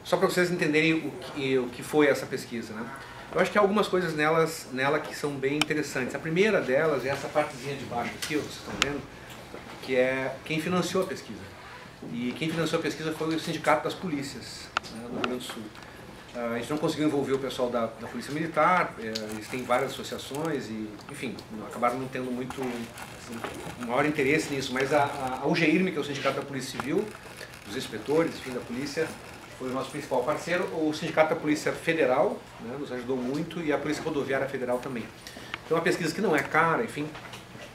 Só para vocês entenderem o que foi essa pesquisa, né? Eu acho que há algumas coisas nela que são bem interessantes. A primeira delas é essa partezinha de baixo aqui, vocês estão vendo, que é quem financiou a pesquisa. E quem financiou a pesquisa foi o Sindicato das Polícias, né, do Rio Grande do Sul. A gente não conseguiu envolver o pessoal da Polícia Militar, eles têm várias associações e, enfim, acabaram não tendo muito maior interesse nisso, mas a UGIRM, que é o Sindicato da Polícia Civil, dos inspetores, enfim, da polícia, foi o nosso principal parceiro. O Sindicato da Polícia Federal, né, nos ajudou muito, e a Polícia Rodoviária Federal também. Então é uma pesquisa que não é cara, enfim,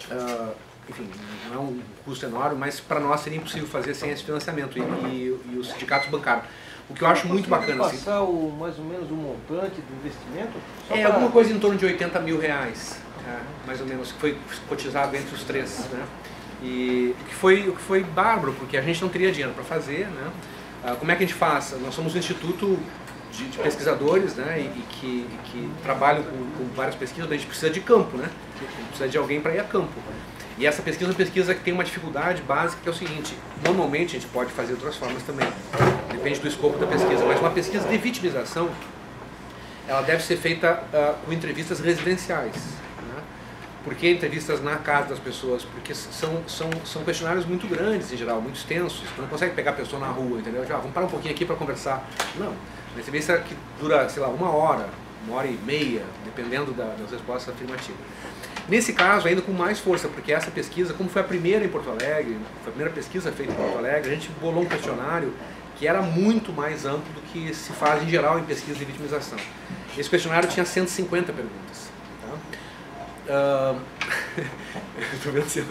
não é um custo enorme, mas para nós seria impossível fazer sem esse financiamento, e os sindicatos bancaram. O que eu acho muito bacana... passar mais ou menos o montante do investimento? Alguma coisa em torno de 80 mil reais, mais ou menos, que foi cotizado entre os três, né? E o que foi bárbaro, porque a gente não teria dinheiro para fazer, né? Como é que a gente faz? Nós somos um instituto de pesquisadores, né, e que trabalham com várias pesquisas, a gente precisa de campo, né? A gente precisa de alguém para ir a campo. E essa pesquisa é uma pesquisa que tem uma dificuldade básica, que é o seguinte: normalmente a gente pode fazer de outras formas também, depende do escopo da pesquisa, mas uma pesquisa de vitimização, ela deve ser feita com entrevistas residenciais. Por que entrevistas na casa das pessoas? Porque são questionários muito grandes, em geral, muito extensos. Você não consegue pegar a pessoa na rua, entendeu? Já, vamos parar um pouquinho aqui para conversar. Não. Uma entrevista que dura, sei lá, uma hora e meia, dependendo das respostas afirmativas. Nesse caso, ainda com mais força, porque essa pesquisa, como foi a primeira em Porto Alegre, foi a primeira pesquisa feita em Porto Alegre, a gente bolou um questionário que era muito mais amplo do que se faz em geral em pesquisa de vitimização. Esse questionário tinha 150 perguntas. Estou vendo assim,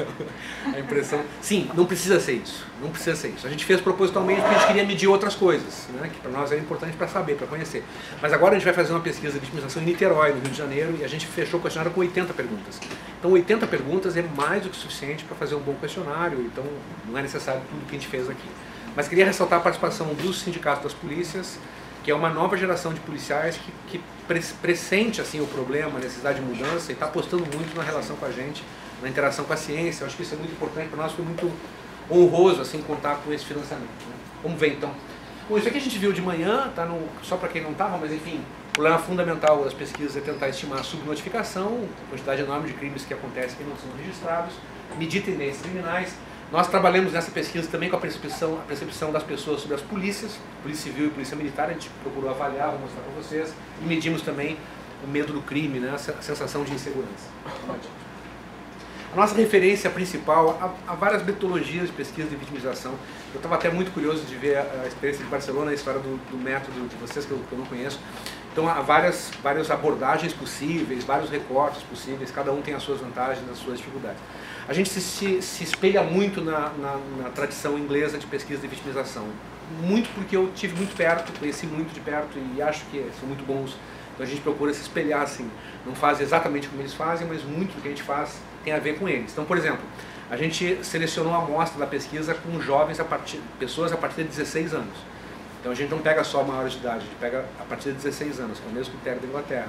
a impressão. Sim, não precisa ser isso. Não precisa ser isso. A gente fez propositalmente porque a gente queria medir outras coisas, né, que para nós era importante para saber, para conhecer. Mas agora a gente vai fazer uma pesquisa de vitimização em Niterói, no Rio de Janeiro, e a gente fechou o questionário com 80 perguntas. Então 80 perguntas é mais do que suficiente para fazer um bom questionário, então não é necessário tudo que a gente fez aqui. Mas queria ressaltar a participação dos sindicatos das polícias, que é uma nova geração de policiais que pressente assim, o problema, a necessidade de mudança, e está apostando muito na relação com a gente, na interação com a ciência. Eu acho que isso é muito importante para nós, foi muito honroso assim, contar com esse financiamento, né? Vamos ver então. Bom, isso aqui a gente viu de manhã, tá só para quem não estava, mas enfim, o problema fundamental das pesquisas é tentar estimar a subnotificação, a quantidade enorme de crimes que acontecem que não são registrados, medir tendências criminais. Nós trabalhamos nessa pesquisa também com a percepção das pessoas sobre as polícias, Polícia Civil e Polícia Militar. A gente procurou avaliar, vou mostrar para vocês, e medimos também o medo do crime, né, a sensação de insegurança. A nossa referência principal, há várias metodologias de pesquisa de vitimização. Eu estava até muito curioso de ver a experiência de Barcelona, a história do método de vocês, que eu não conheço. Então há várias abordagens possíveis, vários recortes possíveis, cada um tem as suas vantagens, as suas dificuldades. A gente se espelha muito na tradição inglesa de pesquisa de vitimização. Muito porque eu tive muito perto, conheci muito de perto e acho que são muito bons. Então a gente procura se espelhar assim. Não faz exatamente como eles fazem, mas muito do que a gente faz tem a ver com eles. Então, por exemplo, a gente selecionou a amostra da pesquisa com jovens, pessoas a partir de 16 anos. Então a gente não pega só maiores de idade, a gente pega a partir de 16 anos, que é o mesmo critério da Inglaterra.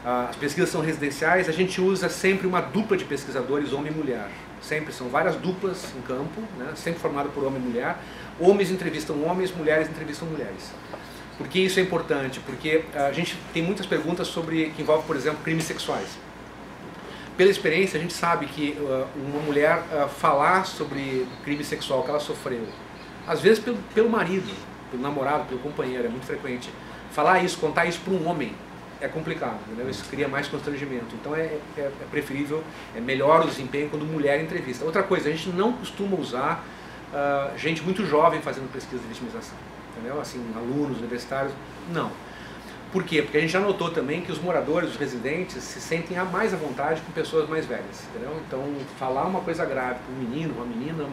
As pesquisas são residenciais, a gente usa sempre uma dupla de pesquisadores, homem e mulher. Sempre, são várias duplas em campo, né, sempre formado por homem e mulher. Homens entrevistam homens, mulheres entrevistam mulheres. Por que isso é importante? Porque a gente tem muitas perguntas que envolvem, por exemplo, crimes sexuais. Pela experiência, a gente sabe que uma mulher falar sobre crime sexual que ela sofreu, às vezes pelo marido, pelo namorado, pelo companheiro, é muito frequente. Falar isso, contar isso para um homem, é complicado, entendeu? Isso cria mais constrangimento. Então é preferível, é melhor o desempenho quando mulher entrevista. Outra coisa, a gente não costuma usar gente muito jovem fazendo pesquisa de vitimização, entendeu? Assim, alunos universitários, não. Por quê? Porque a gente já notou também que os moradores, os residentes, se sentem mais à vontade com pessoas mais velhas, entendeu? Então, falar uma coisa grave para um menino, uma menina,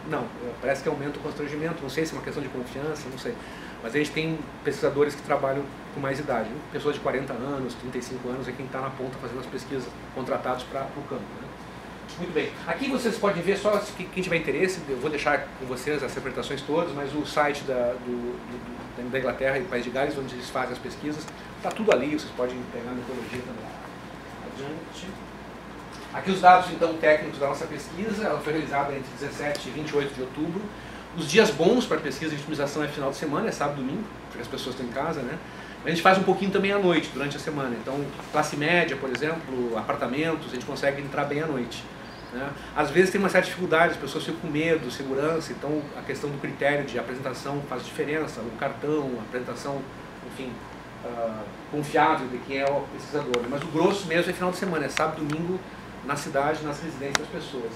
não, parece que aumenta o constrangimento, não sei se é uma questão de confiança, não sei. Mas a gente tem pesquisadores que trabalham com mais idade, né? Pessoas de 40 anos, 35 anos é quem está na ponta fazendo as pesquisas, contratados para o campo, né? Muito bem. Aqui vocês podem ver, só quem tiver interesse, eu vou deixar com vocês as apresentações todas, mas o site da Inglaterra e do País de Gales, onde eles fazem as pesquisas, está tudo ali, vocês podem pegar a metodologia também. Adiante. Aqui os dados, então, técnicos da nossa pesquisa, ela foi realizada entre 17 e 28 de outubro. Os dias bons para pesquisa de vitimização é final de semana, é sábado e domingo, porque as pessoas estão em casa, né? A gente faz um pouquinho também à noite, durante a semana. Então, classe média, por exemplo, apartamentos, a gente consegue entrar bem à noite, né? Às vezes tem uma certa dificuldade, as pessoas ficam com medo, segurança, então a questão do critério de apresentação faz diferença, o cartão, a apresentação, enfim, confiável de quem é o pesquisador. Mas o grosso mesmo é final de semana, é sábado e domingo na cidade, nas residências das pessoas.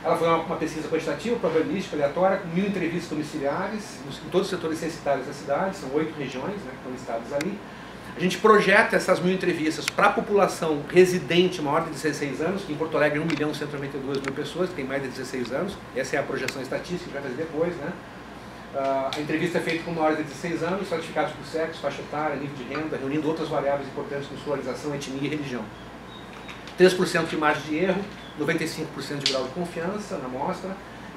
Ela foi uma pesquisa quantitativa, probabilística, aleatória, com 1000 entrevistas domiciliares em todos os setores censitários da cidade, são 8 regiões, né, que estão listadas ali. A gente projeta essas 1000 entrevistas para a população residente maior de 16 anos, que em Porto Alegre é 1.192.000 pessoas, que tem mais de 16 anos, essa é a projeção estatística que a gente vai fazer depois, né? A entrevista é feita com maiores de 16 anos, stratificados por sexo, faixa etária, nível de renda, reunindo outras variáveis importantes como escolarização, etnia e religião. 3% de margem de erro, 95% de grau de confiança na amostra.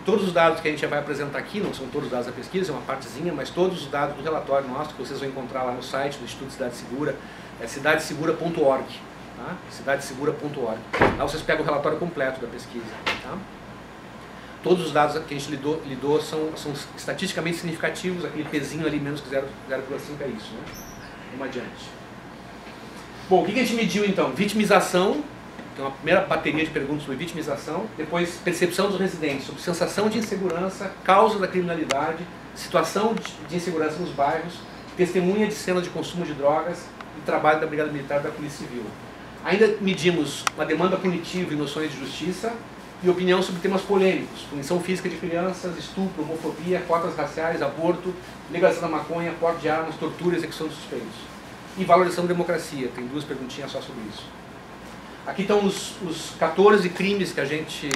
Todos os dados que a gente já vai apresentar aqui, não são todos os dados da pesquisa, é uma partezinha, mas todos os dados do relatório nosso que vocês vão encontrar lá no site do Instituto Cidade Segura, é cidadesegura.org, tá? cidadesegura.org. Lá vocês pegam o relatório completo da pesquisa, tá? Todos os dados que a gente lidou são estatisticamente significativos, aquele pezinho ali menos que 0,5 é isso, né? Vamos adiante. Bom, o que a gente mediu então? Vitimização. Então, a primeira bateria de perguntas sobre vitimização, depois percepção dos residentes sobre sensação de insegurança, causa da criminalidade, situação de insegurança nos bairros, testemunha de cenas de consumo de drogas e trabalho da Brigada Militar e da Polícia Civil. Ainda medimos uma demanda punitiva e noções de justiça e opinião sobre temas polêmicos, punição física de crianças, estupro, homofobia, cotas raciais, aborto, legalização da maconha, porte de armas, tortura e execução de suspeitos. E valorização da democracia, tem 2 perguntinhas só sobre isso. Aqui estão os 14 crimes que a gente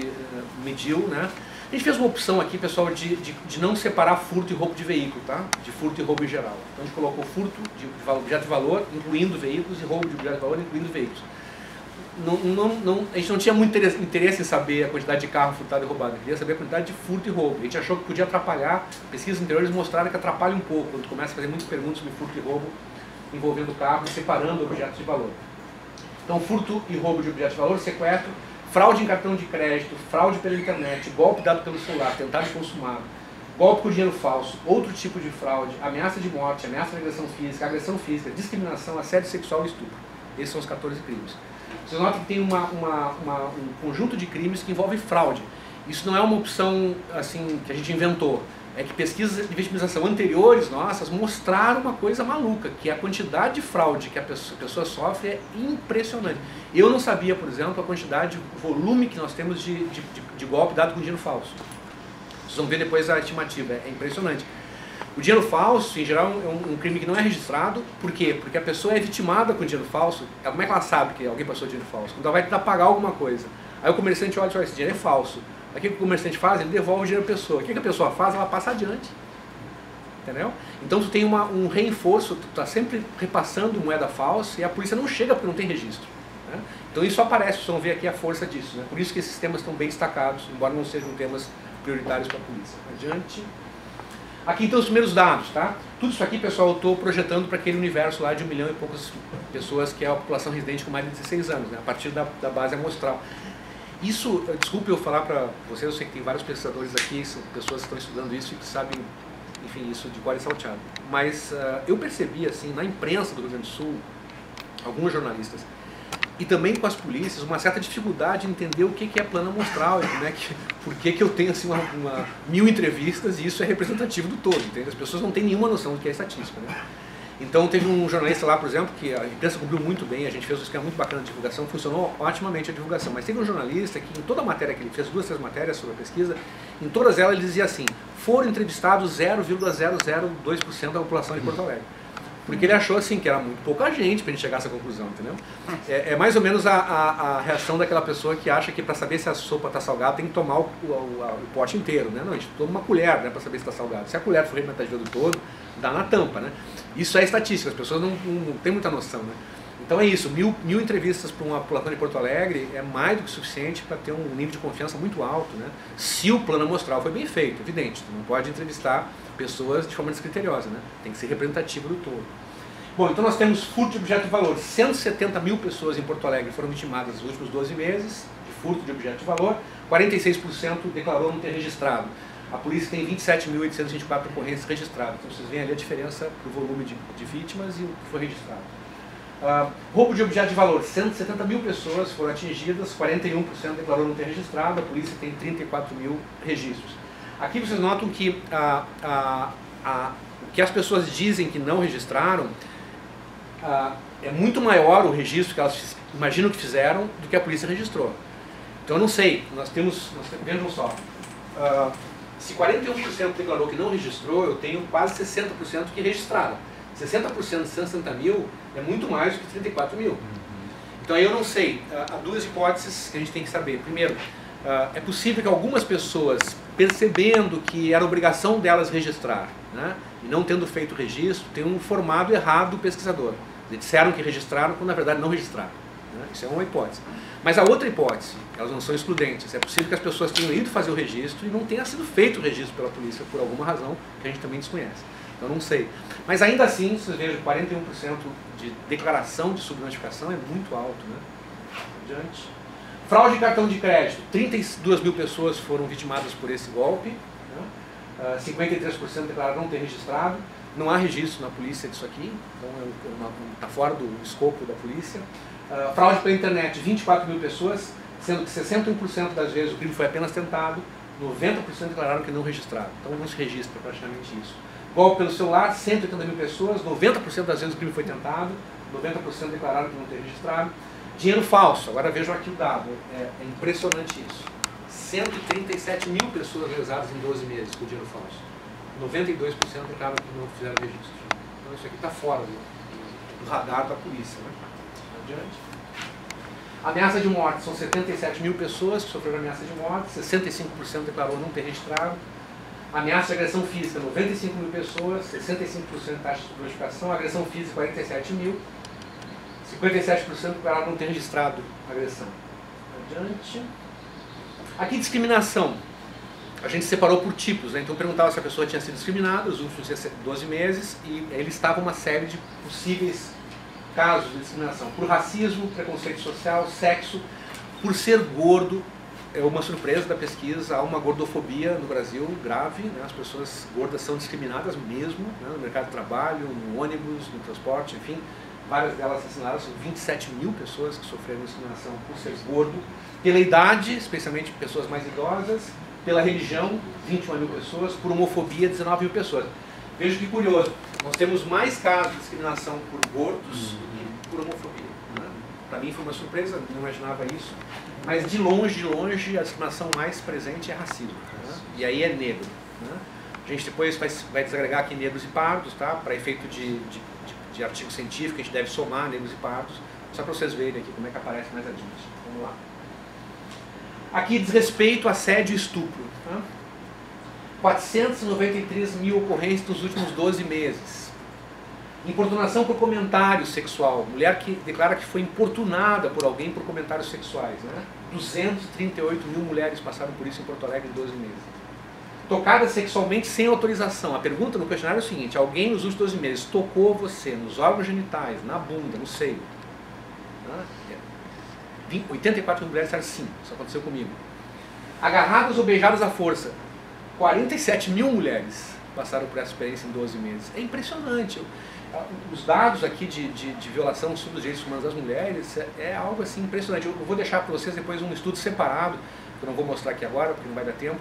mediu, né? A gente fez uma opção aqui, pessoal, de não separar furto e roubo de veículo, tá? De furto e roubo em geral. Então a gente colocou furto de objeto de valor, incluindo veículos, e roubo de objeto de valor, incluindo veículos. A gente não tinha muito interesse em saber a quantidade de carro furtado e roubado, a gente queria saber a quantidade de furto e roubo. A gente achou que podia atrapalhar, pesquisas anteriores mostraram que atrapalha um pouco, quando começa a fazer muitas perguntas sobre furto e roubo envolvendo carro e separando objetos de valor. Então, furto e roubo de objetos de valor, sequestro, fraude em cartão de crédito, fraude pela internet, golpe dado pelo celular, tentado e consumado, golpe com dinheiro falso, outro tipo de fraude, ameaça de morte, ameaça de agressão física, discriminação, assédio sexual e estupro. Esses são os 14 crimes. Vocês notam que tem um conjunto de crimes que envolve fraude. Isso não é uma opção assim que a gente inventou. É que pesquisas de vitimização anteriores nossas mostraram uma coisa maluca, que a quantidade de fraude que a pessoa sofre é impressionante. Eu não sabia, por exemplo, a quantidade, o volume que nós temos de golpe dado com dinheiro falso. Vocês vão ver depois a estimativa, é impressionante. O dinheiro falso, em geral, é um crime que não é registrado. Por quê? Porque a pessoa é vitimada com dinheiro falso. Como é que ela sabe que alguém passou dinheiro falso? Quando ela vai tentar pagar alguma coisa. Aí o comerciante olha e fala, esse dinheiro é falso. Aí o que o comerciante faz? Ele devolve o dinheiro à pessoa. O que a pessoa faz? Ela passa adiante. Entendeu? Então tu tem um reforço, tu está sempre repassando moeda falsa e a polícia não chega porque não tem registro, né? Então isso aparece, vocês vão ver aqui a força disso, né? Por isso que esses temas estão bem destacados, embora não sejam temas prioritários para a polícia. Adiante. Aqui então os primeiros dados, tá? Tudo isso aqui, pessoal, eu estou projetando para aquele universo lá de 1 milhão e poucas pessoas, que é a população residente com mais de 16 anos, né? A partir da base amostral. Isso, desculpe eu falar para vocês, eu sei que tem vários pesquisadores aqui, são pessoas que estão estudando isso e que sabem, enfim, isso de cor e salteado. Mas eu percebi, assim, na imprensa do Rio Grande do Sul, alguns jornalistas, e também com as polícias, uma certa dificuldade em entender o que é plano amostral, né? Por que eu tenho, assim, 1000 entrevistas e isso é representativo do todo, entende? As pessoas não têm nenhuma noção do que é estatística, né? Então teve um jornalista lá, por exemplo, que a imprensa cobriu muito bem, a gente fez um esquema muito bacana de divulgação, funcionou otimamente a divulgação, mas teve um jornalista que em toda a matéria que ele fez, 2, 3 matérias sobre a pesquisa, em todas elas ele dizia assim, foram entrevistados 0,002% da população de Porto Alegre. Porque ele achou assim que era muito pouca gente para a gente chegar a essa conclusão, entendeu? É mais ou menos a reação daquela pessoa que acha que para saber se a sopa está salgada tem que tomar o pote inteiro, né? Não, a gente toma uma colher, né, para saber se está salgado. Se a colher for representativa do todo, dá na tampa, né? Isso é estatística, as pessoas não têm muita noção, né? Então é isso, 1000 entrevistas para uma população de Porto Alegre é mais do que suficiente para ter um nível de confiança muito alto, né? Se o plano amostral foi bem feito, evidente, tu não pode entrevistar pessoas de forma descriteriosa, né? Tem que ser representativo do todo. Bom, então nós temos furto de objeto de valor. 170 mil pessoas em Porto Alegre foram vitimadas nos últimos 12 meses de furto de objeto de valor. 46% declarou não ter registrado. A polícia tem 27.824 ocorrências registradas. Então vocês veem ali a diferença do volume de vítimas e o que foi registrado. Roubo de objeto de valor. 170 mil pessoas foram atingidas, 41% declarou não ter registrado, a polícia tem 34 mil registros. Aqui vocês notam que o que as pessoas dizem que não registraram é muito maior o registro que elas imaginam que fizeram do que a polícia registrou. Então eu não sei, vejam só, se 41% declarou que não registrou, eu tenho quase 60% que registraram. 60% de 160 mil é muito mais do que 34 mil. Então eu não sei, há duas hipóteses que a gente tem que saber. Primeiro, é possível que algumas pessoas, percebendo que era obrigação delas registrar, né, e não tendo feito o registro, tenham informado errado o pesquisador. Eles disseram que registraram quando na verdade não registraram. Né? Isso é uma hipótese. Mas a outra hipótese, elas não são excludentes, é possível que as pessoas tenham ido fazer o registro e não tenha sido feito o registro pela polícia por alguma razão que a gente também desconhece. Então não sei. Mas ainda assim, vocês vejam, 41% de declaração de subnotificação é muito alto. Né? Adiante. Fraude de cartão de crédito. 32 mil pessoas foram vitimadas por esse golpe. Né? 53% declararam não ter registrado. Não há registro na polícia disso aqui, então está fora do escopo da polícia. Fraude pela internet, 24 mil pessoas, sendo que 61% das vezes o crime foi apenas tentado, 90% declararam que não registraram, então não se registra praticamente isso. Golpe pelo celular, 180 mil pessoas, 90% das vezes o crime foi tentado, 90% declararam que não ter registrado. Dinheiro falso, agora vejam aqui o dado, é impressionante isso. 137 mil pessoas lesadas em 12 meses com dinheiro falso. 92% declararam que não fizeram registro. Então isso aqui está fora do radar da polícia. Né? Adiante. Ameaça de morte, são 77 mil pessoas que sofreram ameaça de morte, 65% declarou não ter registrado. Ameaça de agressão física, 95 mil pessoas, 65% taxa de subnotificação. Agressão física, 47 mil, 57% declararam não ter registrado a agressão. Adiante. Aqui discriminação. A gente separou por tipos, né? Então perguntava se a pessoa tinha sido discriminada nos últimos 12 meses e ele estava uma série de possíveis casos de discriminação. Por racismo, preconceito social, sexo, por ser gordo. É uma surpresa da pesquisa, há uma gordofobia no Brasil grave, né? As pessoas gordas são discriminadas mesmo, né? No mercado de trabalho, no ônibus, no transporte, enfim. Várias delas assinalaram, são 27 mil pessoas que sofreram discriminação por ser gordo. Pela idade, especialmente pessoas mais idosas. Pela religião, 21 mil pessoas. Por homofobia, 19 mil pessoas. Veja que curioso, nós temos mais casos de discriminação por gordos do que por homofobia. Né? Para mim foi uma surpresa, não imaginava isso. Mas de longe, a discriminação mais presente é racismo. Né? E aí é negro. Né? A gente depois vai desagregar aqui negros e pardos, tá? Para efeito de artigo científico, a gente deve somar negros e pardos, só para vocês verem aqui como é que aparece mais adiante. Vamos lá. Aqui, desrespeito, assédio e estupro. Tá? 493 mil ocorrências nos últimos 12 meses. Importunação por comentário sexual. Mulher que declara que foi importunada por alguém por comentários sexuais. Né? 238 mil mulheres passaram por isso em Porto Alegre em 12 meses. Tocada sexualmente sem autorização. A pergunta no questionário é o seguinte: alguém nos últimos 12 meses tocou você nos órgãos genitais, na bunda, no seio? Tá? 84 mil mulheres disseram sim, isso aconteceu comigo. Agarradas ou beijadas à força. 47 mil mulheres passaram por essa experiência em 12 meses. É impressionante. Os dados aqui de violação sobre os direitos humanos das mulheres é algo assim impressionante. Eu vou deixar para vocês depois um estudo separado, que eu não vou mostrar aqui agora, porque não vai dar tempo,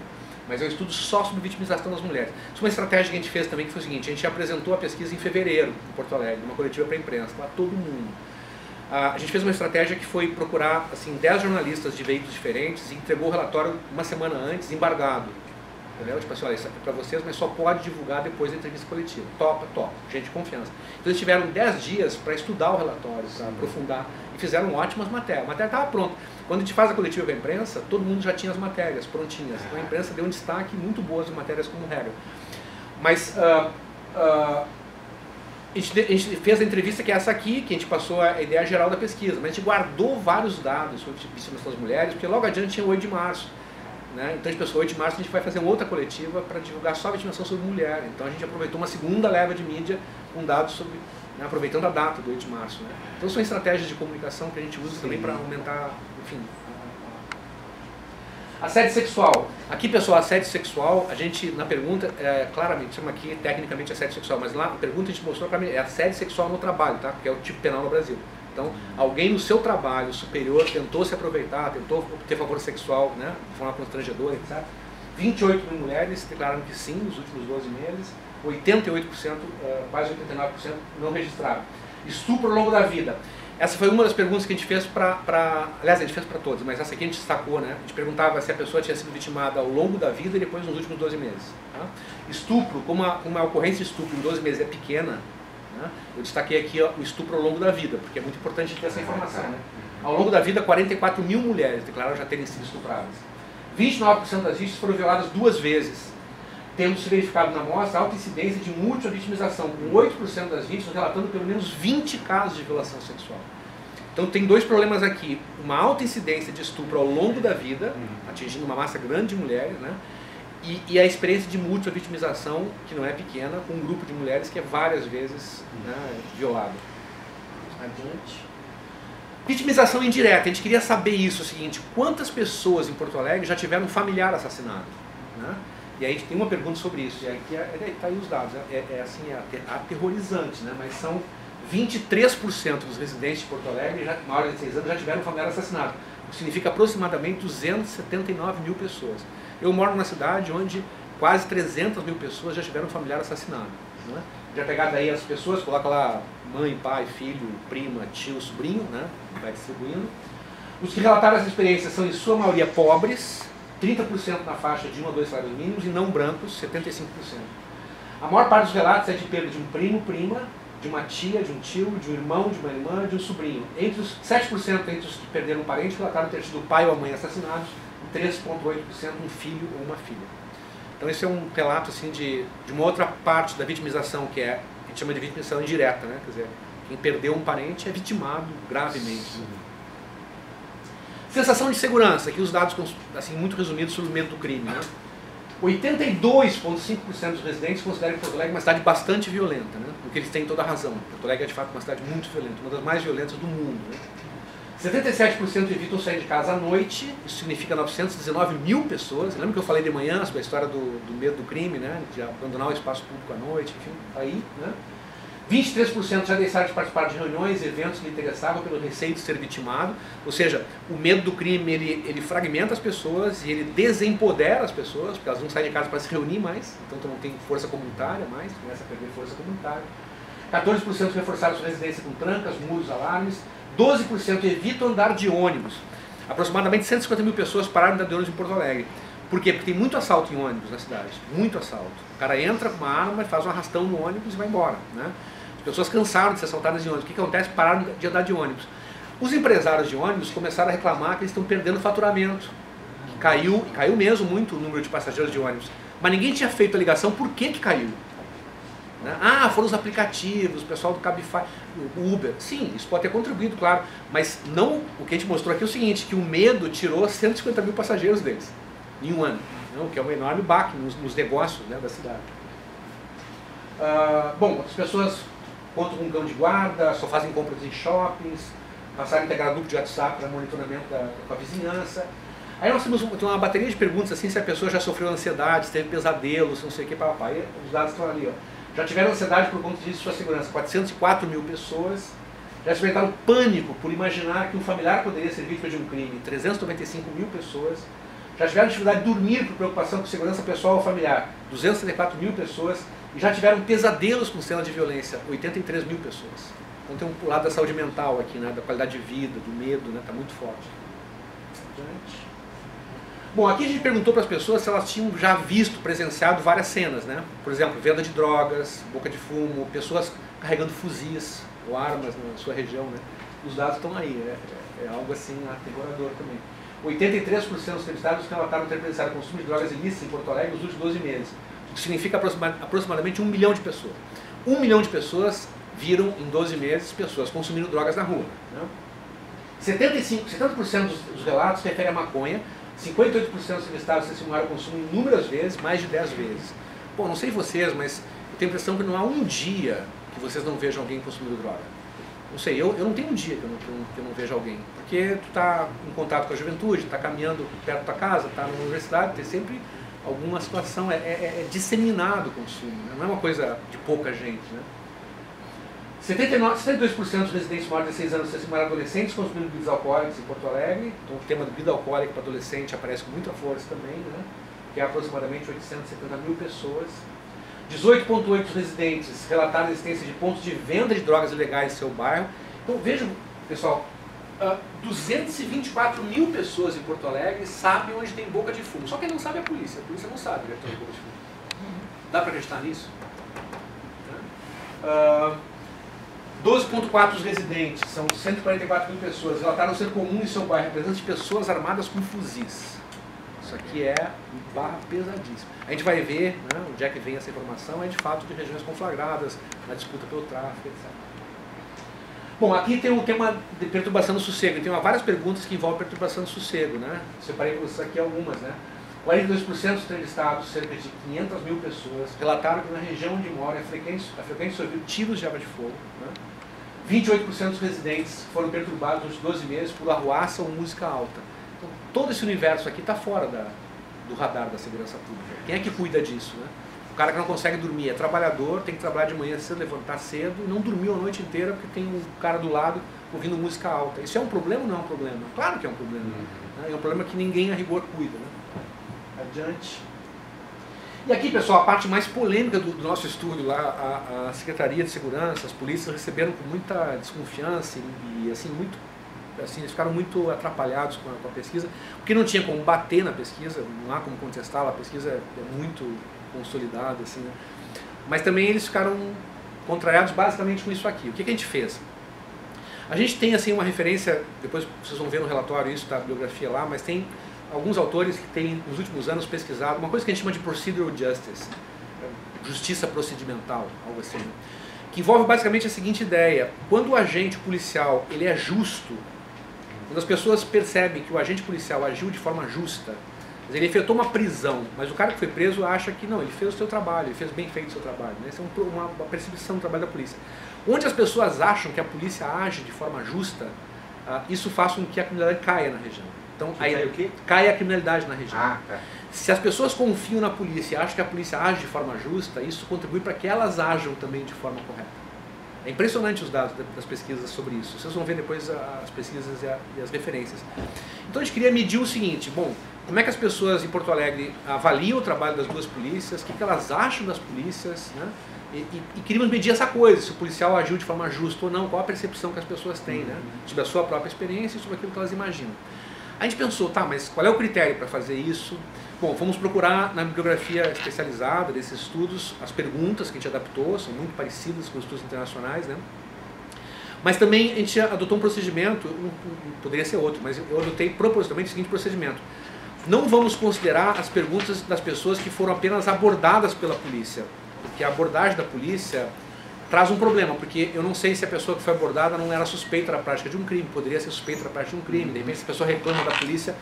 mas é um estudo só sobre vitimização das mulheres. Isso é uma estratégia que a gente fez também, que foi o seguinte: a gente apresentou a pesquisa em fevereiro, em Porto Alegre, uma coletiva para a imprensa, para todo mundo. A gente fez uma estratégia que foi procurar assim, 10 jornalistas de veículos diferentes e entregou o relatório uma semana antes, embargado. Entendeu? Tipo assim, olha, isso é para vocês, mas só pode divulgar depois da entrevista coletiva. Topa, gente de confiança. Então eles tiveram 10 dias para estudar o relatório, aprofundar, e fizeram ótimas matérias. A matéria estava pronta. Quando a gente faz a coletiva para a imprensa, todo mundo já tinha as matérias prontinhas. Então a imprensa deu um destaque muito boas matérias como regra. Mas a gente fez a entrevista que é essa aqui, que a gente passou a ideia geral da pesquisa, mas a gente guardou vários dados sobre vitimização das mulheres, porque logo adiante tinha o 8 de março. Né? Então a gente pensou, 8 de março a gente vai fazer uma outra coletiva para divulgar só a vitimização sobre mulher. Então a gente aproveitou uma segunda leva de mídia com dados sobre, né, aproveitando a data do 8 de março. Né? Então são estratégias de comunicação que a gente usa também para aumentar, enfim. Assédio sexual. Aqui, pessoal, assédio sexual, a gente, na pergunta, claramente, chama aqui tecnicamente assédio sexual, mas lá na pergunta a gente mostrou para mim, é assédio sexual no trabalho, tá? Porque é o tipo penal no Brasil. Então, alguém no seu trabalho superior tentou se aproveitar, tentou obter favor sexual, né? De forma constrangedora, etc. 28 mil mulheres declararam que sim nos últimos 12 meses, 88%, quase 89% não registraram. Estupro ao longo da vida. Essa foi uma das perguntas que a gente fez aliás, a gente fez para todos, mas essa aqui a gente destacou, né? A gente perguntava se a pessoa tinha sido vitimada ao longo da vida e depois nos últimos 12 meses. Tá? Estupro, como a ocorrência de estupro em 12 meses é pequena, né? Eu destaquei aqui ó, o estupro ao longo da vida, porque é muito importante ter essa informação. Né? Ao longo da vida, 44 mil mulheres declararam já terem sido estupradas. 29% das vítimas foram violadas 2 vezes, tendo se verificado na amostra alta incidência de múltipla vitimização, com 8% das vítimas relatando pelo menos 20 casos de violação sexual. Então tem 2 problemas aqui, uma alta incidência de estupro ao longo da vida, atingindo uma massa grande de mulheres, né? E a experiência de múltipla vitimização, que não é pequena, com um grupo de mulheres que é várias vezes, né, violado. Adiante. Vitimização indireta, a gente queria saber isso, o seguinte, quantas pessoas em Porto Alegre já tiveram um familiar assassinado? Né? E aí a gente tem uma pergunta sobre isso, e aqui tá aí os dados, assim, aterrorizante, né? Mas são 23% dos residentes de Porto Alegre, maiores de 6 anos, já tiveram um familiar assassinado, o que significa aproximadamente 279 mil pessoas. Eu moro numa cidade onde quase 300 mil pessoas já tiveram um familiar assassinado. Né? Já pegar daí as pessoas, coloca lá mãe, pai, filho, prima, tio, sobrinho, né? Vai distribuindo. Os que relataram essa experiência são em sua maioria pobres, 30% na faixa de 1 a 2 salários mínimos, e não brancos, 75%. A maior parte dos relatos é de perda de um primo, prima, de uma tia, de um tio, de um irmão, de uma irmã, de um sobrinho. Entre os 7% entre os que perderam um parente relataram ter tido o pai ou a mãe assassinados, e 3,8% um filho ou uma filha. Então esse é um relato assim, de uma outra parte da vitimização, que a gente chama de vitimização indireta, né? Quer dizer, quem perdeu um parente é vitimado gravemente. Sensação de segurança, aqui os dados assim, muito resumidos sobre o medo do crime. Né? 82,5% dos residentes consideram Porto Alegre uma cidade bastante violenta, né? O que eles têm toda a razão. Porto Alegre é de fato uma cidade muito violenta, uma das mais violentas do mundo. Né? 77% evitam sair de casa à noite, isso significa 919 mil pessoas. Lembra que eu falei de manhã sobre a história do medo do crime, né? De abandonar o espaço público à noite, enfim, aí, né? 23% já deixaram de participar de reuniões, eventos que lhe interessavam pelo receio de ser vitimado, ou seja, o medo do crime ele fragmenta as pessoas e ele desempodera as pessoas, porque elas não saem de casa para se reunir mais, então tu não tem força comunitária mais, começa a perder força comunitária. 14% reforçaram sua residência com trancas, muros, alarmes, 12% evitam andar de ônibus. Aproximadamente 150 mil pessoas pararam de andar de ônibus em Porto Alegre. Por quê? Porque tem muito assalto em ônibus na cidade, muito assalto. O cara entra com uma arma, faz um arrastão no ônibus e vai embora, né? As pessoas cansaram de ser assaltadas em ônibus. O que acontece? Pararam de andar de ônibus. Os empresários de ônibus começaram a reclamar que eles estão perdendo faturamento. Caiu mesmo muito o número de passageiros de ônibus. Mas ninguém tinha feito a ligação por que caiu. Né? Ah, foram os aplicativos, o pessoal do Cabify, o Uber. Sim, isso pode ter contribuído, claro. Mas não, o que a gente mostrou aqui é o seguinte, que o medo tirou 150 mil passageiros deles em um ano. Não, que é um enorme baque nos negócios, né, da cidade. Bom, as pessoas contam com um cão de guarda, só fazem compras em shoppings, passaram a integrar grupo de WhatsApp para monitoramento com a vizinhança. Aí nós temos uma bateria de perguntas assim, se a pessoa já sofreu ansiedade, se teve pesadelos, não sei o que, papai. Os dados estão ali, ó. Já tiveram ansiedade por conta disso, sua segurança, 404 mil pessoas. Já experimentaram pânico por imaginar que um familiar poderia ser vítima de um crime, 395 mil pessoas. Já tiveram dificuldade de dormir por preocupação com segurança pessoal ou familiar, 274 mil pessoas. E já tiveram pesadelos com cenas de violência, 83 mil pessoas. Então tem um lado da saúde mental aqui, né, da qualidade de vida, do medo, né, está muito forte. Bom, aqui a gente perguntou para as pessoas se elas tinham já visto, presenciado várias cenas, né? Por exemplo, venda de drogas, boca de fumo, pessoas carregando fuzis ou armas na sua região, né? Os dados estão aí, é algo assim aterrorador também. 83% dos entrevistados relataram ter presenciado consumo de drogas ilícitas em Porto Alegre nos últimos 12 meses. O que significa aproximadamente 1 milhão de pessoas. 1 milhão de pessoas viram em 12 meses pessoas consumindo drogas na rua. Né? 70% dos relatos referem a maconha, 58% dos entrevistados testemunharam o consumo inúmeras vezes, mais de 10 vezes. Bom, não sei vocês, mas eu tenho a impressão que não há um dia que vocês não vejam alguém consumindo droga. Não sei, eu não tenho um dia que eu não vejo alguém. Porque tu está em contato com a juventude, está caminhando perto da tua casa, está na universidade, tem sempre alguma situação, é disseminado o consumo, né? Não é uma coisa de pouca gente, né? 72% dos residentes maiores de 16 anos são adolescentes consumindo bebidas alcoólicas em Porto Alegre. Então o tema de bebida alcoólica para adolescente aparece com muita força também, né? Que é aproximadamente 870 mil pessoas. 18,8% dos residentes relataram a existência de pontos de venda de drogas ilegais em seu bairro. Então vejam, pessoal, 224 mil pessoas em Porto Alegre sabem onde tem boca de fumo. Só quem não sabe é a polícia não sabe onde tem boca de fumo. Dá para acreditar nisso? 12,4% dos residentes, são 144 mil pessoas, relataram ser comum em seu bairro a presença de pessoas armadas com fuzis. Isso aqui é barra pesadíssima. A gente vai ver, né, onde é que vem essa informação, é de fato de regiões conflagradas, na disputa pelo tráfico, etc. Bom, aqui tem um tema de perturbação do sossego. Tem várias perguntas que envolvem perturbação do sossego, né? Separei para vocês aqui algumas, né? 42% dos entrevistados, cerca de 500 mil pessoas, relataram que na região onde moram é frequente ouvir tiros de arma de fogo, né? 28% dos residentes foram perturbados nos 12 meses por arruaça ou música alta. Então, todo esse universo aqui está fora do radar da segurança pública. Quem é que cuida disso, né? O cara que não consegue dormir é trabalhador, tem que trabalhar de manhã cedo, levantar cedo e não dormiu a noite inteira porque tem um cara do lado ouvindo música alta. Isso é um problema ou não é um problema? Claro que é um problema. Né? É um problema que ninguém a rigor cuida, né? Adiante. E aqui, pessoal, a parte mais polêmica do nosso estudo lá, a Secretaria de Segurança, as polícias receberam com muita desconfiança e assim, eles ficaram muito atrapalhados com a pesquisa, porque não tinha como bater na pesquisa, não há como contestá-la, a pesquisa é muito consolidada, assim, né? Mas também eles ficaram contrariados basicamente com isso aqui. O que a gente fez? A gente tem assim uma referência, depois vocês vão ver no relatório isso, tá, a bibliografia lá, mas tem alguns autores que têm, nos últimos anos, pesquisado uma coisa que a gente chama de procedural justice, justiça procedimental, algo assim, que envolve basicamente a seguinte ideia: quando o agente policial ele é justo, quando as pessoas percebem que o agente policial agiu de forma justa, ele efetuou uma prisão, mas o cara que foi preso acha que não, ele fez o seu trabalho, ele fez bem feito o seu trabalho, né? Essa é uma percepção do trabalho da polícia. Onde as pessoas acham que a polícia age de forma justa, isso faz com que a criminalidade caia na região. Então, aí cai a criminalidade na região. Tá. Se as pessoas confiam na polícia e acham que a polícia age de forma justa, isso contribui para que elas ajam também de forma correta. É impressionante os dados das pesquisas sobre isso. Vocês vão ver depois as pesquisas e as referências. Então a gente queria medir o seguinte: bom, como é que as pessoas em Porto Alegre avaliam o trabalho das duas polícias, o que elas acham das polícias, né? E queríamos medir essa coisa, se o policial agiu de forma justa ou não, qual a percepção que as pessoas têm, né? Sobre a sua própria experiência e sobre aquilo que elas imaginam. A gente pensou, tá, mas qual é o critério para fazer isso? Bom, fomos procurar na bibliografia especializada desses estudos as perguntas que a gente adaptou, são muito parecidas com os estudos internacionais, né? Mas também a gente adotou um procedimento, poderia ser outro, mas eu adotei propositalmente o seguinte procedimento: não vamos considerar as perguntas das pessoas que foram apenas abordadas pela polícia, porque a abordagem da polícia traz um problema, porque eu não sei se a pessoa que foi abordada não era suspeita da prática de um crime, poderia ser suspeita da prática de um crime, de repente essa pessoa reclama da polícia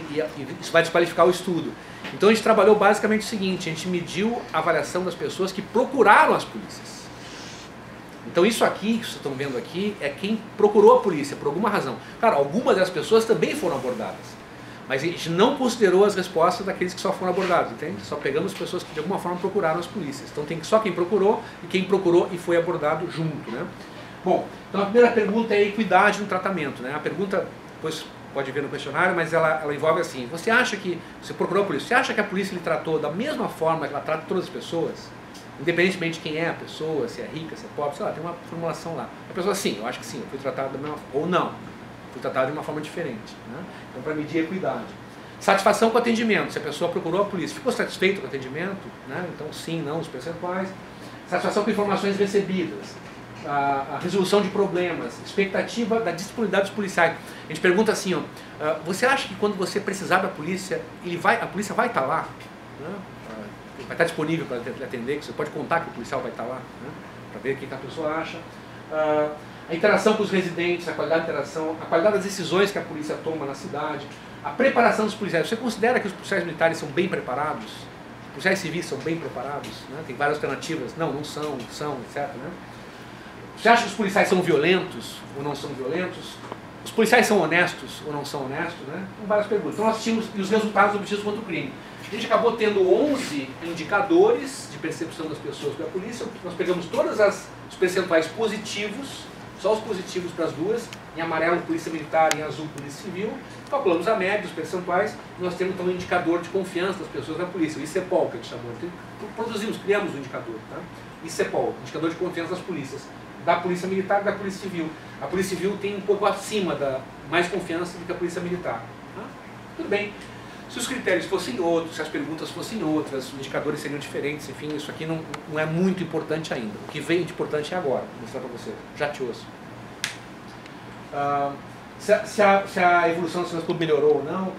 e isso vai desqualificar o estudo. Então a gente trabalhou basicamente o seguinte: a gente mediu a avaliação das pessoas que procuraram as polícias. Então isso aqui, que vocês estão vendo aqui, é quem procurou a polícia, por alguma razão. Claro, algumas das pessoas também foram abordadas, mas a gente não considerou as respostas daqueles que só foram abordados, entende? Só pegamos pessoas que de alguma forma procuraram as polícias. Então tem só quem procurou e foi abordado junto, né? Bom, então a primeira pergunta é a equidade no tratamento, né? A pergunta, depois pode ver no questionário, mas ela envolve assim: você acha que, você procurou a polícia, você acha que a polícia lhe tratou da mesma forma que ela trata todas as pessoas? Independentemente de quem é a pessoa, se é rica, se é pobre, sei lá, tem uma formulação lá. A pessoa, sim, eu acho que sim, eu fui tratado da mesma forma, ou não. Fui tratado de uma forma diferente, né? Então, para medir a equidade. Satisfação com o atendimento. Se a pessoa procurou a polícia, ficou satisfeito com o atendimento, né? Então, sim, não, os percentuais. Satisfação com informações recebidas. A resolução de problemas. Expectativa da disponibilidade dos policiais. A gente pergunta assim, ó, você acha que quando você precisar da polícia, a polícia vai estar lá? Né? Vai estar disponível para atender, que você pode contar que o policial vai estar lá, né? Para ver o que a pessoa acha. A interação com os residentes, a qualidade da interação, a qualidade das decisões que a polícia toma na cidade, a preparação dos policiais. Você considera que os policiais militares são bem preparados? Os policiais civis são bem preparados? Né? Tem várias alternativas. Não são, etc. Né? Você acha que os policiais são violentos ou não são violentos? Os policiais são honestos ou não são honestos? Né? Então, várias perguntas. Então nós tínhamos os resultados obtidos contra o crime. A gente acabou tendo 11 indicadores de percepção das pessoas pela polícia. Nós pegamos todos os percentuais positivos, só os positivos para as duas, em amarelo polícia militar, em azul polícia civil. Calculamos a média, os percentuais, e nós temos então um indicador de confiança das pessoas na polícia, o ICEPOL, que a gente chamou. Produzimos, criamos um indicador, tá? ICEPOL, indicador de confiança das polícias, da polícia militar e da polícia civil. A polícia civil tem um pouco acima mais confiança do que a polícia militar. Tá? Tudo bem. Se os critérios fossem outros, se as perguntas fossem outras, os indicadores seriam diferentes, enfim, isso aqui não é muito importante ainda. O que veio de importante é agora, vou mostrar para você. Já te ouço. Se a evolução do sistema melhorou ou não,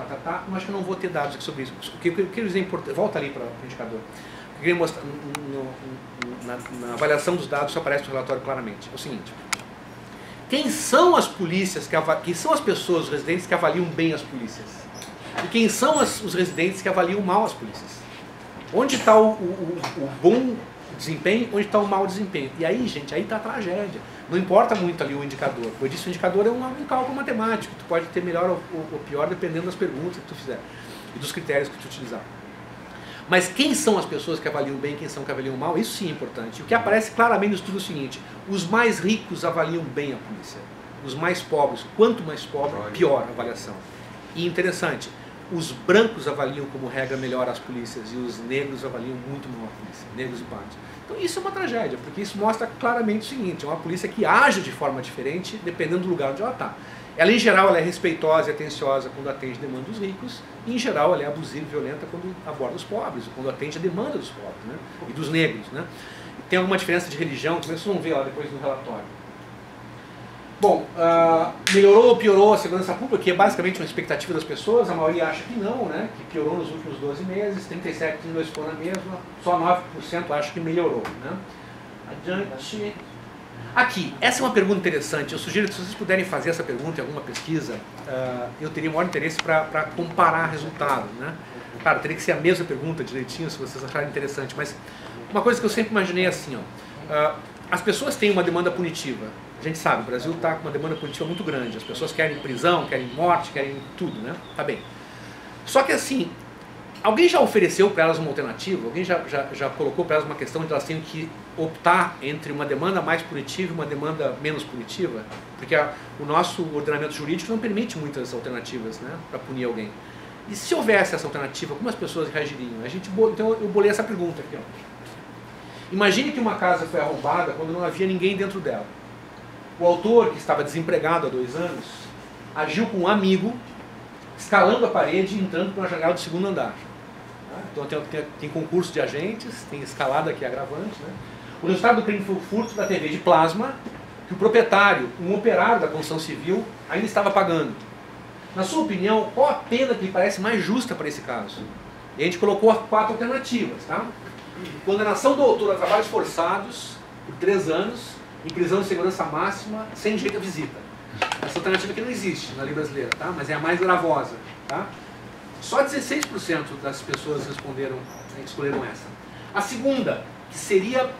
eu acho que eu não vou ter dados aqui sobre isso. O que eu quero dizer é importante, volta ali para o indicador. Eu queria mostrar, na avaliação dos dados, isso aparece no relatório claramente. É o seguinte: quem são as polícias, quem são as pessoas, os residentes que avaliam bem as polícias? E quem são os residentes que avaliam mal as polícias? Onde está o bom desempenho, onde está o mau desempenho? E aí, gente, aí está a tragédia. Não importa muito ali o indicador. Como eu disse, o indicador é um cálculo matemático. Tu pode ter melhor ou pior dependendo das perguntas que tu fizer e dos critérios que tu utilizar. Mas quem são as pessoas que avaliam bem e quem são que avaliam mal? Isso sim é importante. O que aparece claramente no estudo é o seguinte: os mais ricos avaliam bem a polícia. Os mais pobres, quanto mais pobre, pior a avaliação. E interessante, os brancos avaliam como regra melhor as polícias e os negros avaliam muito mal a polícia, negros e pardos. Então isso é uma tragédia, porque isso mostra claramente o seguinte: é uma polícia que age de forma diferente dependendo do lugar onde ela está. Ela, em geral, ela é respeitosa e atenciosa quando atende a demanda dos ricos, e, em geral, ela é abusiva e violenta quando aborda os pobres, quando atende a demanda dos pobres, né? E dos negros. Né? E tem alguma diferença de religião, que vocês vão ver lá depois no relatório. Bom, melhorou ou piorou a segurança pública, que é basicamente uma expectativa das pessoas, a maioria acha que não, né? Que piorou nos últimos 12 meses, 37% ficou na mesma, só 9% acha que melhorou. Né? Adiante. Aqui, essa é uma pergunta interessante. Eu sugiro que, se vocês puderem fazer essa pergunta em alguma pesquisa, eu teria o maior interesse para comparar resultados. Né? Claro, teria que ser a mesma pergunta direitinho, se vocês acharem interessante, mas uma coisa que eu sempre imaginei é assim: as pessoas têm uma demanda punitiva. A gente sabe, o Brasil está com uma demanda punitiva muito grande. As pessoas querem prisão, querem morte, querem tudo, né? Tá bem. Só que assim, alguém já ofereceu para elas uma alternativa? Alguém já colocou para elas uma questão de elas terem que optar entre uma demanda mais punitiva e uma demanda menos punitiva? Porque o nosso ordenamento jurídico não permite muitas alternativas, né, para punir alguém. E se houvesse essa alternativa, como as pessoas reagiriam? Então eu bolei essa pergunta aqui. Ó. Imagine que uma casa foi arrombada quando não havia ninguém dentro dela. O autor, que estava desempregado há 2 anos, agiu com um amigo, escalando a parede e entrando por uma janela do 2º andar. Então tem concurso de agentes, tem escalada aqui agravante. Né? O resultado do crime foi o furto da TV de plasma, que o proprietário, um operário da construção civil, ainda estava pagando. Na sua opinião, qual a pena que lhe parece mais justa para esse caso? E a gente colocou 4 alternativas. Tá? Condenação do autor a trabalhos forçados por 3 anos, em prisão de segurança máxima, sem direito à visita. Essa alternativa aqui não existe na lei brasileira, tá? Mas é a mais gravosa. Tá? Só 16% das pessoas escolheram essa. A segunda, que seria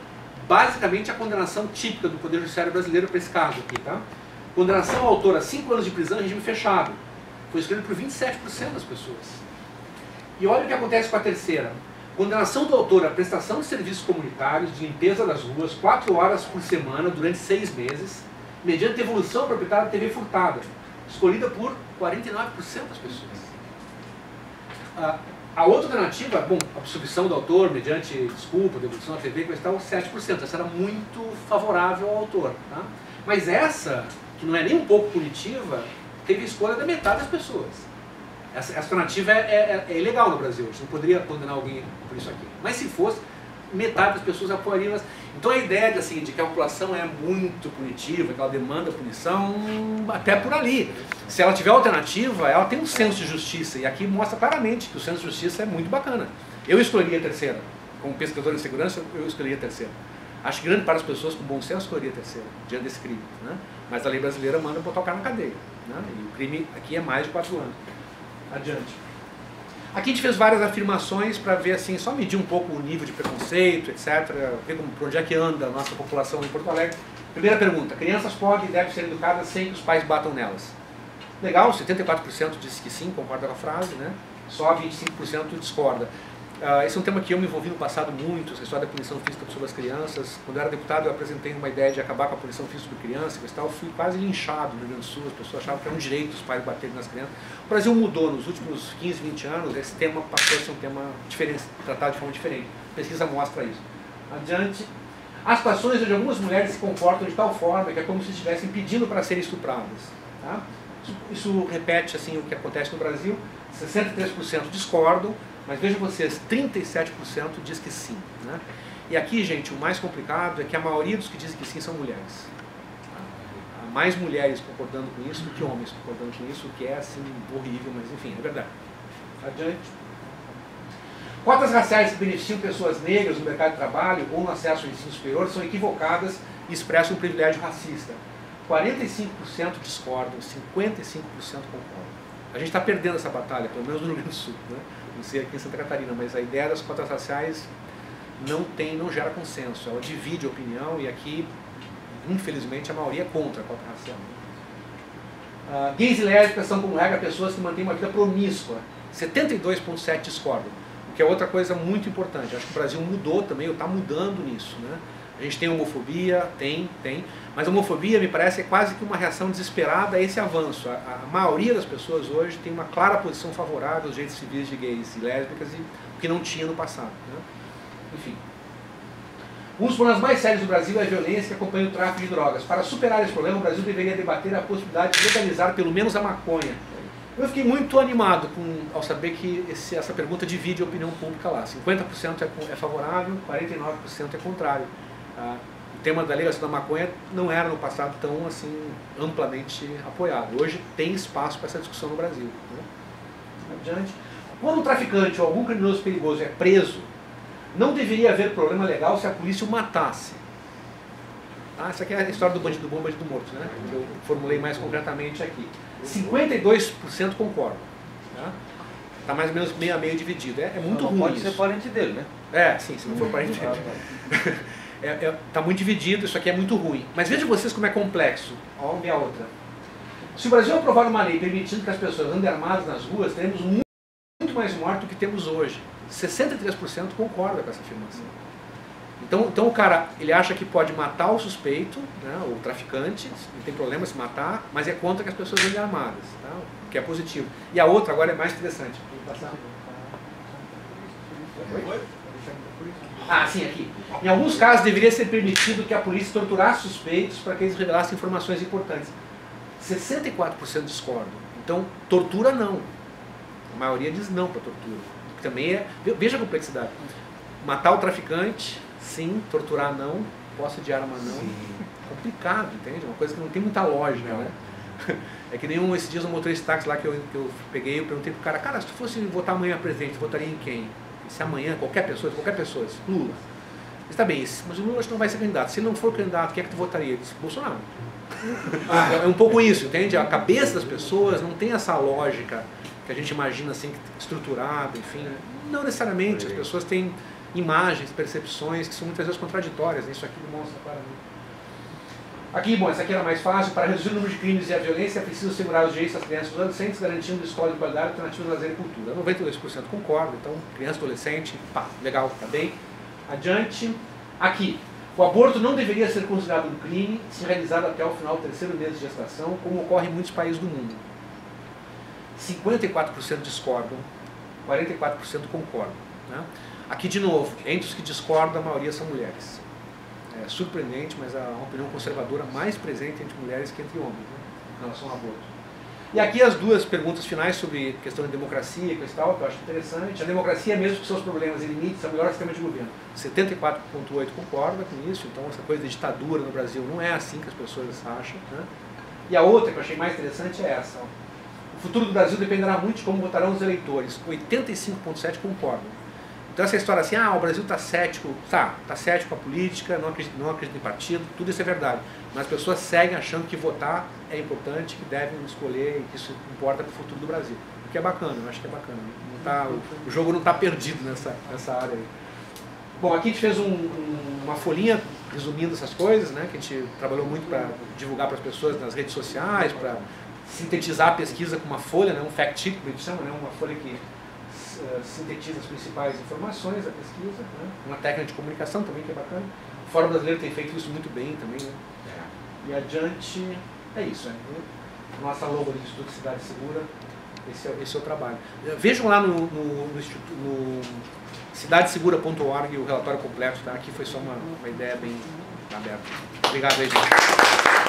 basicamente a condenação típica do Poder Judiciário brasileiro para esse caso aqui. Tá? Condenação ao autor a 5 anos de prisão em regime fechado. Foi escolhido por 27% das pessoas. E olha o que acontece com a terceira. Condenação do autor à prestação de serviços comunitários de limpeza das ruas 4 horas por semana durante 6 meses, mediante devolução proprietária da TV furtada, escolhida por 49% das pessoas. A outra alternativa, bom, a absolvição do autor mediante desculpa, devolução da TV, coisa e tal, 7%. Essa era muito favorável ao autor. Tá? Mas essa, que não é nem um pouco punitiva, teve escolha da metade das pessoas. Essa alternativa é ilegal no Brasil, a gente não poderia condenar alguém por isso aqui. Mas se fosse, metade das pessoas apoiariam. Então a ideia de que a população é muito punitiva, que ela demanda punição, até por ali. Se ela tiver alternativa, ela tem um senso de justiça, e aqui mostra claramente que o senso de justiça é muito bacana. Eu escolheria a terceira. Como pesquisador em segurança, eu escolheria a terceira. Acho que grande parte das pessoas com bom senso escolheria a terceira, diante desse crime. Né? Mas a lei brasileira manda botar o cara na cadeia. Né? E o crime aqui é mais de 4 anos. Adiante. Aqui a gente fez várias afirmações para ver, assim, só medir um pouco o nível de preconceito, etc. Ver por onde é que anda a nossa população em Porto Alegre. Primeira pergunta: crianças podem e devem ser educadas sem que os pais batam nelas? Legal, 74% disse que sim, concorda com a frase, né? Só 25% discorda. Esse é um tema que eu me envolvi no passado muito, essa história da punição física sobre as crianças. Quando eu era deputado, eu apresentei uma ideia de acabar com a punição física sobre crianças e tal. Fui quase linchado no Rio Grande do Sul, as pessoas achavam que era um direito os pais baterem nas crianças. O Brasil mudou nos últimos 15, 20 anos, esse tema passou a ser um tema diferente, tratado de forma diferente. A pesquisa mostra isso. Adiante. As situações onde algumas mulheres se comportam de tal forma que é como se estivessem pedindo para serem estupradas. Tá? Isso repete assim, o que acontece no Brasil. 63% discordam, mas vejam vocês, 37% diz que sim. Né? E aqui, gente, o mais complicado é que a maioria dos que dizem que sim são mulheres. Há mais mulheres concordando com isso do que homens concordando com isso, o que é assim horrível, mas enfim, é verdade. Adiante. Cotas raciais que beneficiam pessoas negras no mercado de trabalho ou no acesso ao ensino superior são equivocadas e expressam um privilégio racista. 45% discordam, 55% concordam. A gente está perdendo essa batalha, pelo menos no Rio Grande do Sul, né? Não sei aqui em Santa Catarina, mas a ideia das cotas raciais não gera consenso, ela divide a opinião e aqui, infelizmente, a maioria é contra a cota racial. Gays e lésbicas são, como regra, pessoas que mantêm uma vida promíscua. 72,7% discordam, o que é outra coisa muito importante. Acho que o Brasil mudou também, ou está mudando nisso, né? A gente tem homofobia, mas a homofobia, me parece, é quase que uma reação desesperada a esse avanço. A maioria das pessoas hoje tem uma clara posição favorável aos direitos civis de gays e lésbicas, o que não tinha no passado. Né? Enfim. Um dos problemas mais sérios do Brasil é a violência que acompanha o tráfico de drogas. Para superar esse problema, o Brasil deveria debater a possibilidade de legalizar pelo menos a maconha. Eu fiquei muito animado ao saber que essa pergunta divide a opinião pública lá. 50% é favorável, 49% é contrário. O tema da legalização da maconha não era no passado tão assim amplamente apoiado. Hoje tem espaço para essa discussão no Brasil. Né? Adiante. Quando um traficante ou algum criminoso perigoso é preso, não deveria haver problema legal se a polícia o matasse. Essa aqui é a história do bandido bom, bandido morto, né? Que eu formulei mais concretamente aqui. 52% concordam. Está mais ou menos meio a meio dividido. É muito ruim. Pode ser parente dele, né? Sim, se não for parente dele. Está muito dividido, isso aqui é muito ruim. Mas vejam vocês como é complexo. Vamos ver a outra. Se o Brasil aprovar uma lei permitindo que as pessoas andem armadas nas ruas, teremos muito mais morte do que temos hoje. 63% concorda com essa afirmação. Então o cara, ele acha que pode matar o suspeito, né, o traficante, não tem problema se matar, mas é contra que as pessoas andem armadas, tá? O que é positivo. E a outra agora é mais interessante. Sim, aqui. Em alguns casos deveria ser permitido que a polícia torturasse suspeitos para que eles revelassem informações importantes. 64% discordam. Então, tortura não. A maioria diz não para tortura. Também veja a complexidade. Matar o traficante, sim. Torturar não. Posse de arma não. Sim. Complicado, entende? Uma coisa que não tem muita lógica, né? É que nem esses dias um motorista de táxi lá que eu peguei, eu perguntei pro cara, se tu fosse votar amanhã presidente, votaria em quem? Se amanhã, qualquer pessoa, Lula. Está bem, mas o Lula acho que não vai ser candidato. Se ele não for candidato, quem é que tu votaria? Ele disse, Bolsonaro. É um pouco isso, entende? A cabeça das pessoas não tem essa lógica que a gente imagina assim, estruturada, enfim. Não necessariamente, as pessoas têm imagens, percepções que são muitas vezes contraditórias. Isso aqui demonstra claramente. Aqui, essa aqui era mais fácil. Para reduzir o número de crimes e a violência, é preciso segurar os direitos das crianças e dos adolescentes, garantindo escola de qualidade, alternativas de lazer e cultura. 92% concordo, então, criança e adolescente, legal, tá bem. Adiante. Aqui, o aborto não deveria ser considerado um crime se realizado até o final do 3º mês de gestação, como ocorre em muitos países do mundo. 54% discordam, 44% concordam. Né? Aqui, de novo, entre os que discordam, a maioria são mulheres. É surpreendente, mas há uma opinião conservadora mais presente entre mulheres que entre homens, né, em relação ao aborto. E aqui as duas perguntas finais sobre questão de democracia e tal, que eu acho interessante. A democracia, mesmo com seus problemas e limites, é o melhor sistema de governo. 74,8% concorda com isso, então essa coisa de ditadura no Brasil não é assim que as pessoas acham. Né? E a outra que eu achei mais interessante é essa. O futuro do Brasil dependerá muito de como votarão os eleitores. 85,7% concordam. Então essa história assim, o Brasil está cético, está cético com a política, não acredita em partido, tudo isso é verdade. Mas as pessoas seguem achando que votar é importante, que devem escolher e que isso importa para o futuro do Brasil. O que é bacana, eu acho que é bacana. Não tá, o jogo não está perdido nessa área aí. Bom, aqui a gente fez uma folhinha resumindo essas coisas, né, que a gente trabalhou muito para divulgar para as pessoas nas redes sociais, para sintetizar a pesquisa com uma folha, né, um fact sheet, que a gente chama, né, uma folha que sintetiza as principais informações da pesquisa, né, uma técnica de comunicação também que é bacana. O Fórum Brasileiro tem feito isso muito bem também, né. E adiante, é isso, né. Nossa logo do Instituto Cidade Segura, esse é o trabalho. Vejam lá no cidadesegura.org o relatório completo, tá? Aqui foi só uma ideia bem aberta. Obrigado aí, gente.